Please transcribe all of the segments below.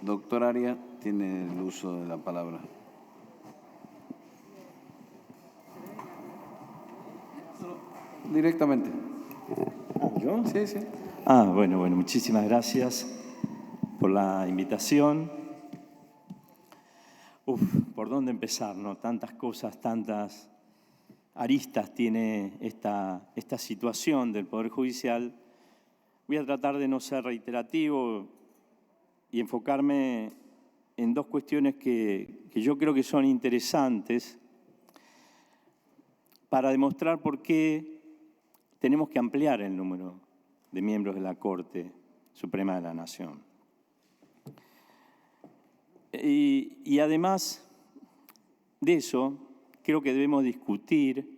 Doctor Aria tiene el uso de la palabra. Directamente. ¿Yo? Sí, sí. Bueno, muchísimas gracias por la invitación. ¿Por dónde empezar, no? Tantas cosas, tantas aristas tiene esta situación del Poder Judicial. Voy a tratar de no ser reiterativo y enfocarme en dos cuestiones que yo creo que son interesantes para demostrar por qué tenemos que ampliar el número de miembros de la Corte Suprema de la Nación. Y además de eso, creo que debemos discutir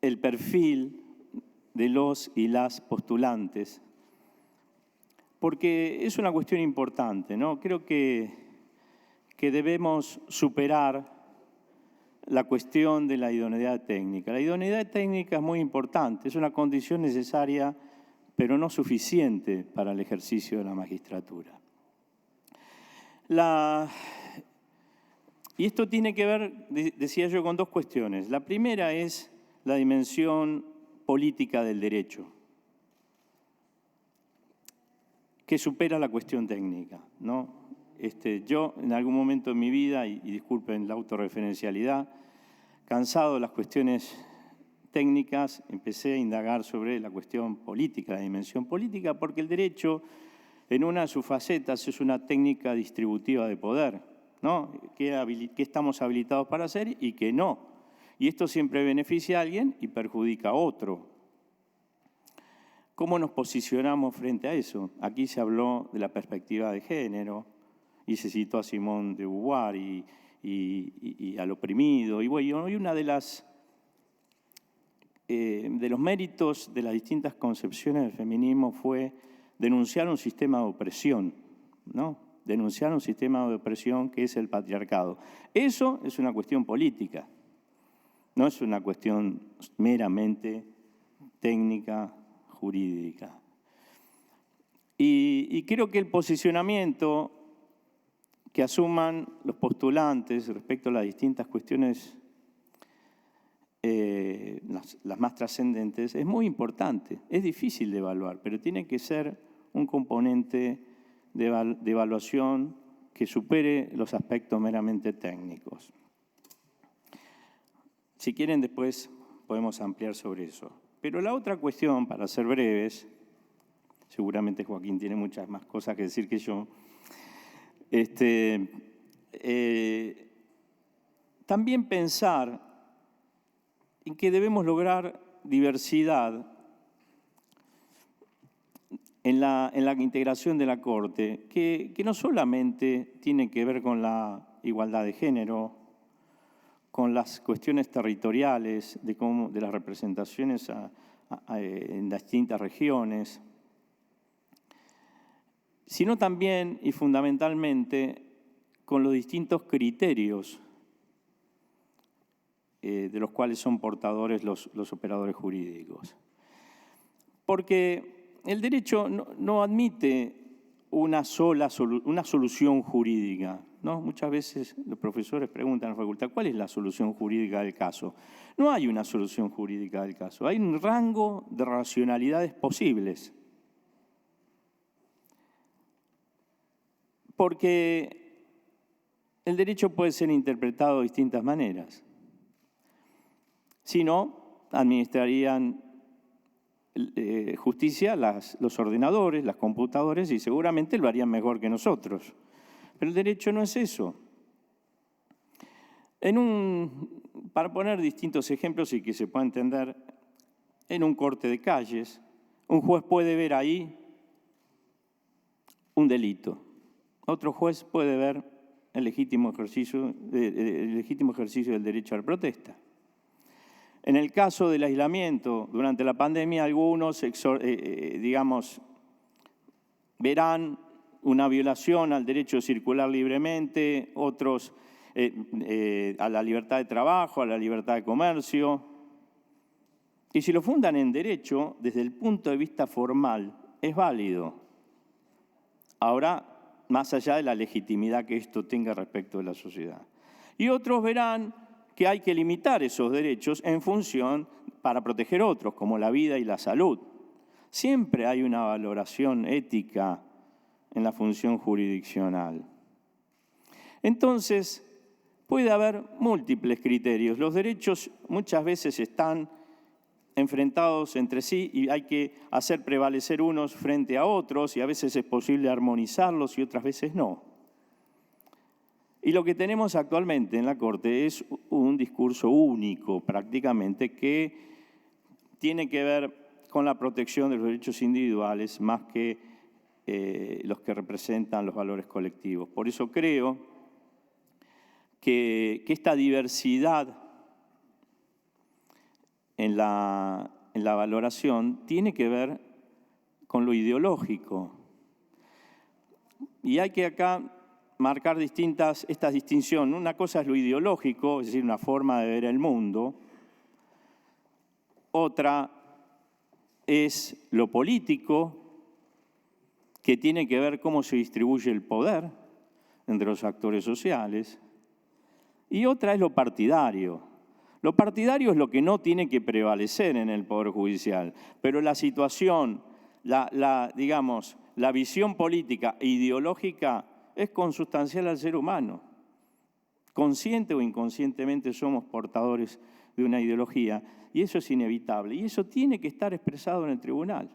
el perfil de los y las postulantes, porque es una cuestión importante, ¿no? Creo que debemos superar la cuestión de la idoneidad técnica. La idoneidad técnica es muy importante, es una condición necesaria, pero no suficiente para el ejercicio de la magistratura. Y esto tiene que ver, decía yo, con dos cuestiones. La primera es la dimensión política del derecho, que supera la cuestión técnica, ¿no? Yo, en algún momento de mi vida, y disculpen la autorreferencialidad, cansado de las cuestiones técnicas, empecé a indagar sobre la cuestión política, la dimensión política, porque el derecho, en una de sus facetas, es una técnica distributiva de poder, ¿no? ¿Qué estamos habilitados para hacer y qué no? Y esto siempre beneficia a alguien y perjudica a otro. ¿Cómo nos posicionamos frente a eso? Aquí se habló de la perspectiva de género y se citó a Simone de Beauvoir y al oprimido. Y bueno, y una de los méritos de las distintas concepciones del feminismo fue denunciar un sistema de opresión, ¿no? Denunciar un sistema de opresión que es el patriarcado. Eso es una cuestión política, no es una cuestión meramente técnica, jurídica. Y creo que el posicionamiento que asuman los postulantes respecto a las distintas cuestiones, las más trascendentes, es muy importante. Es difícil de evaluar, pero tiene que ser un componente de evaluación que supere los aspectos meramente técnicos. Si quieren, después podemos ampliar sobre eso. Pero la otra cuestión, para ser breves, seguramente Joaquín tiene muchas más cosas que decir que yo, también pensar en que debemos lograr diversidad en la integración de la Corte, que no solamente tiene que ver con la igualdad de género, con las cuestiones territoriales, de las representaciones en las distintas regiones, sino también y fundamentalmente con los distintos criterios de los cuales son portadores los operadores jurídicos. Porque el derecho no admite una solución jurídica, ¿no? Muchas veces los profesores preguntan en la facultad, ¿cuál es la solución jurídica del caso? No hay una solución jurídica del caso, hay un rango de racionalidades posibles. Porque el derecho puede ser interpretado de distintas maneras. Si no, administrarían justicia los ordenadores, las computadoras, y seguramente lo harían mejor que nosotros. Pero el derecho no es eso. Para poner distintos ejemplos y que se pueda entender, en un corte de calles, un juez puede ver ahí un delito. Otro juez puede ver el legítimo ejercicio del derecho a la protesta. En el caso del aislamiento durante la pandemia, algunos, verán una violación al derecho de circular libremente, otros a la libertad de trabajo, a la libertad de comercio. Y si lo fundan en derecho, desde el punto de vista formal, es válido. Ahora, más allá de la legitimidad que esto tenga respecto de la sociedad. Y otros verán que hay que limitar esos derechos en función para proteger otros, como la vida y la salud. Siempre hay una valoración ética en la función jurisdiccional. Entonces, puede haber múltiples criterios. Los derechos muchas veces están enfrentados entre sí y hay que hacer prevalecer unos frente a otros y a veces es posible armonizarlos y otras veces no. Y lo que tenemos actualmente en la Corte es un discurso único prácticamente que tiene que ver con la protección de los derechos individuales más que los que representan los valores colectivos. Por eso creo que esta diversidad en la valoración tiene que ver con lo ideológico. Y hay que acá marcar esta distinción. Una cosa es lo ideológico, es decir, una forma de ver el mundo. Otra es lo político, que tiene que ver cómo se distribuye el poder entre los actores sociales. Y otra es lo partidario. Lo partidario es lo que no tiene que prevalecer en el Poder Judicial, pero la situación, digamos, la visión política e ideológica es consustancial al ser humano. Consciente o inconscientemente somos portadores de una ideología y eso es inevitable. Y eso tiene que estar expresado en el tribunal.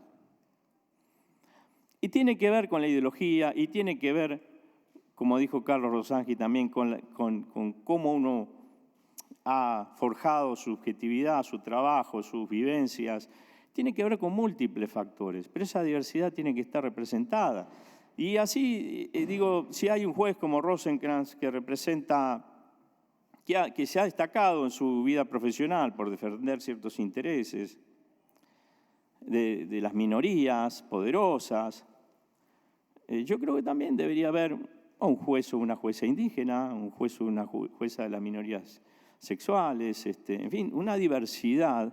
Y tiene que ver con la ideología y tiene que ver, como dijo Carlos Rosangi, también con cómo uno ha forjado su subjetividad, su trabajo, sus vivencias. Tiene que ver con múltiples factores, pero esa diversidad tiene que estar representada. Y así, digo, si hay un juez como Rosenkrantz que representa, que se ha destacado en su vida profesional por defender ciertos intereses de las minorías poderosas, yo creo que también debería haber un juez o una jueza indígena, un juez o una jueza de las minorías sexuales, en fin, una diversidad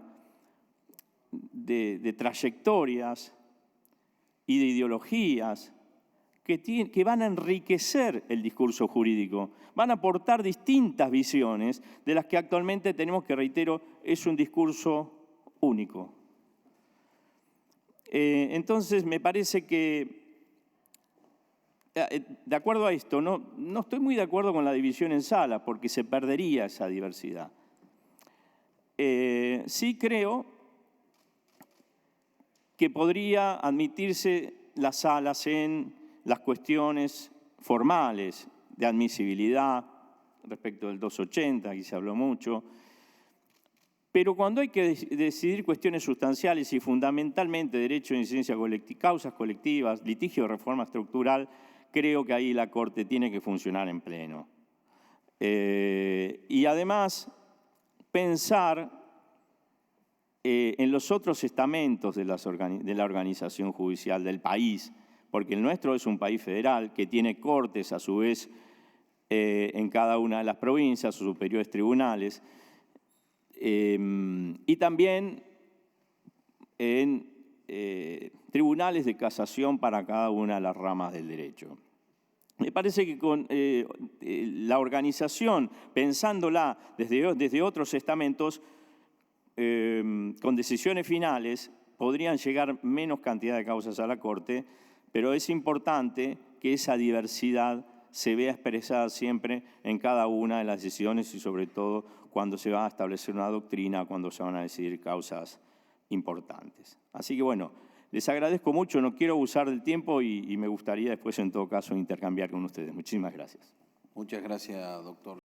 de trayectorias y de ideologías que van a enriquecer el discurso jurídico, van a aportar distintas visiones de las que actualmente tenemos, que reitero, es un discurso único. Entonces, me parece que, de acuerdo a esto, no estoy muy de acuerdo con la división en salas, porque se perdería esa diversidad. Sí creo que podría admitirse las salas en las cuestiones formales de admisibilidad respecto del 280, aquí se habló mucho, pero cuando hay que decidir cuestiones sustanciales y fundamentalmente derecho de incidencia colectiva, causas colectivas, litigio de reforma estructural, creo que ahí la Corte tiene que funcionar en pleno. Y además, pensar en los otros estamentos de la organización judicial del país, porque el nuestro es un país federal que tiene cortes a su vez en cada una de las provincias, sus superiores tribunales, y también en tribunales de casación para cada una de las ramas del derecho. Me parece que con la organización, pensándola desde otros estamentos, con decisiones finales, podrían llegar menos cantidad de causas a la Corte, pero es importante que esa diversidad se vea expresada siempre en cada una de las decisiones y sobre todo cuando se va a establecer una doctrina, cuando se van a decidir causas importantes. Así que bueno, les agradezco mucho, no quiero abusar del tiempo y me gustaría después en todo caso intercambiar con ustedes. Muchísimas gracias. Muchas gracias, doctor.